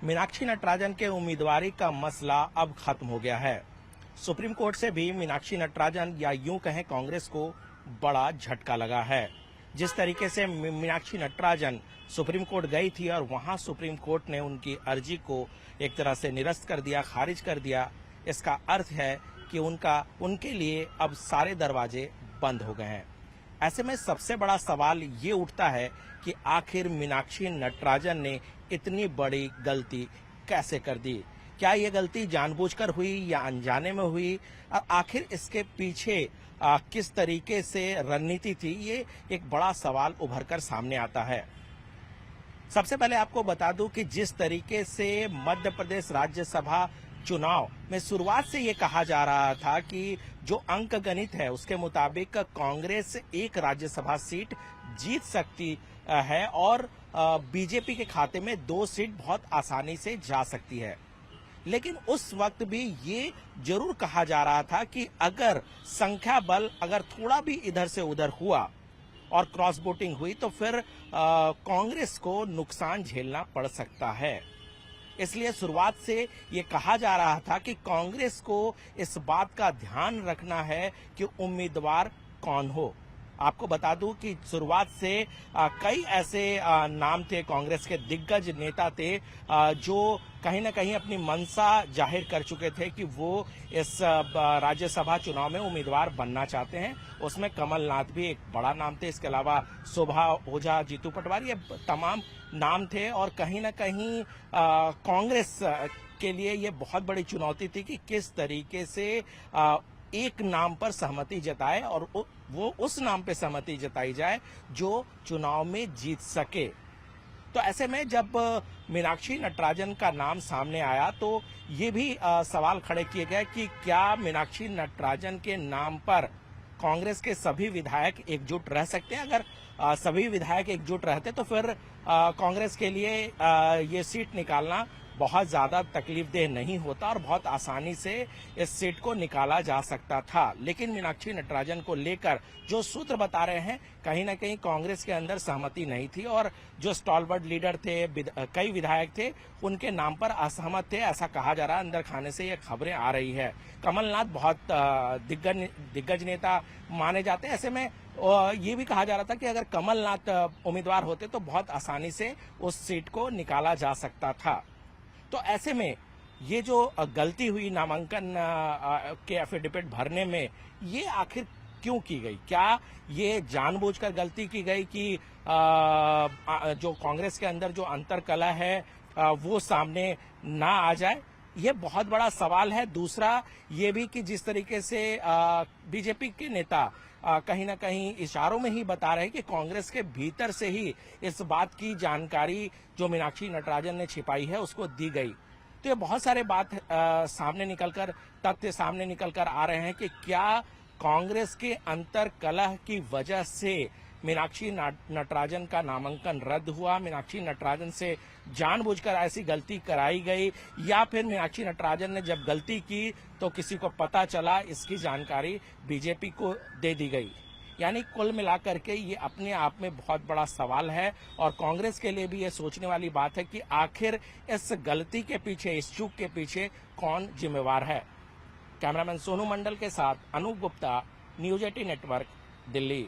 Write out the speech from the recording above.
मीनाक्षी नटराजन के उम्मीदवारी का मसला अब खत्म हो गया है। सुप्रीम कोर्ट से भी मीनाक्षी नटराजन या यूं कहें कांग्रेस को बड़ा झटका लगा है। जिस तरीके से मीनाक्षी नटराजन सुप्रीम कोर्ट गई थी और वहां सुप्रीम कोर्ट ने उनकी अर्जी को एक तरह से निरस्त कर दिया, खारिज कर दिया, इसका अर्थ है कि उनके लिए अब सारे दरवाजे बंद हो गए हैं। ऐसे में सबसे बड़ा सवाल ये उठता है कि आखिर मीनाक्षी नटराजन ने इतनी बड़ी गलती कैसे कर दी? क्या ये गलती जानबूझकर हुई या अनजाने में हुई? और आखिर इसके पीछे किस तरीके से रणनीति थी, ये एक बड़ा सवाल उभरकर सामने आता है। सबसे पहले आपको बता दूं कि जिस तरीके से मध्य प्रदेश राज्यसभा चुनाव में शुरुआत से ये कहा जा रहा था कि जो अंक गणित है उसके मुताबिक कांग्रेस एक राज्यसभा सीट जीत सकती है और बीजेपी के खाते में 2 सीट बहुत आसानी से जा सकती है। लेकिन उस वक्त भी ये जरूर कहा जा रहा था कि अगर संख्या बल अगर थोड़ा भी इधर से उधर हुआ और क्रॉस वोटिंग हुई तो फिर कांग्रेस को नुकसान झेलना पड़ सकता है। इसलिए शुरुआत से ये कहा जा रहा था कि कांग्रेस को इस बात का ध्यान रखना है कि उम्मीदवार कौन हो। आपको बता दूं कि शुरुआत से कई ऐसे नाम थे, कांग्रेस के दिग्गज नेता थे जो कहीं ना कहीं अपनी मंशा जाहिर कर चुके थे कि वो इस राज्यसभा चुनाव में उम्मीदवार बनना चाहते हैं। उसमें कमलनाथ भी एक बड़ा नाम थे, इसके अलावा शोभा ओझा, जीतू पटवारी, ये तमाम नाम थे। और कहीं ना कहीं कांग्रेस के लिए ये बहुत बड़ी चुनौती थी कि किस तरीके से एक नाम पर सहमति जताए और वो उस नाम पे सहमति जताई जाए जो चुनाव में जीत सके। तो ऐसे में जब मीनाक्षी नटराजन का नाम सामने आया तो ये भी सवाल खड़े किए गए कि क्या मीनाक्षी नटराजन के नाम पर कांग्रेस के सभी विधायक एकजुट रह सकते हैं? अगर सभी विधायक एकजुट रहते तो फिर कांग्रेस के लिए ये सीट निकालना बहुत ज्यादा तकलीफदेह नहीं होता और बहुत आसानी से इस सीट को निकाला जा सकता था। लेकिन मीनाक्षी नटराजन को लेकर जो सूत्र बता रहे हैं, कहीं ना कहीं कांग्रेस के अंदर सहमति नहीं थी और जो स्टॉलवर्ड लीडर थे, कई विधायक थे, उनके नाम पर असहमत थे, ऐसा कहा जा रहा है। अंदर खाने से ये खबरें आ रही है। कमलनाथ बहुत दिग्गज नेता माने जाते हैं। ऐसे में ये भी कहा जा रहा था कि अगर कमलनाथ उम्मीदवार होते तो बहुत आसानी से उस सीट को निकाला जा सकता था। तो ऐसे में ये जो गलती हुई नामांकन के एफिडेविट भरने में, ये आखिर क्यों की गई? क्या ये जानबूझकर गलती की गई कि जो कांग्रेस के अंदर जो अंतर्कलह है वो सामने ना आ जाए? ये बहुत बड़ा सवाल है। दूसरा ये भी कि जिस तरीके से बीजेपी के नेता कहीं ना कहीं इशारों में ही बता रहे हैं कि कांग्रेस के भीतर से ही इस बात की जानकारी जो मीनाक्षी नटराजन ने छिपाई है उसको दी गई। तो ये बहुत सारे तथ्य सामने निकलकर आ रहे हैं कि क्या कांग्रेस के अंतर्कलह की वजह से मीनाक्षी नटराजन का नामांकन रद्द हुआ, मीनाक्षी नटराजन से जानबूझकर ऐसी गलती कराई गई, या फिर मीनाक्षी नटराजन ने जब गलती की तो किसी को पता चला, इसकी जानकारी बीजेपी को दे दी गई। यानी कुल मिलाकर के ये अपने आप में बहुत बड़ा सवाल है और कांग्रेस के लिए भी ये सोचने वाली बात है कि आखिर इस गलती के पीछे, इस चूक के पीछे कौन जिम्मेवार है। कैमरामैन सोनू मंडल के साथ अनूप गुप्ता, न्यूज 18 नेटवर्क, दिल्ली।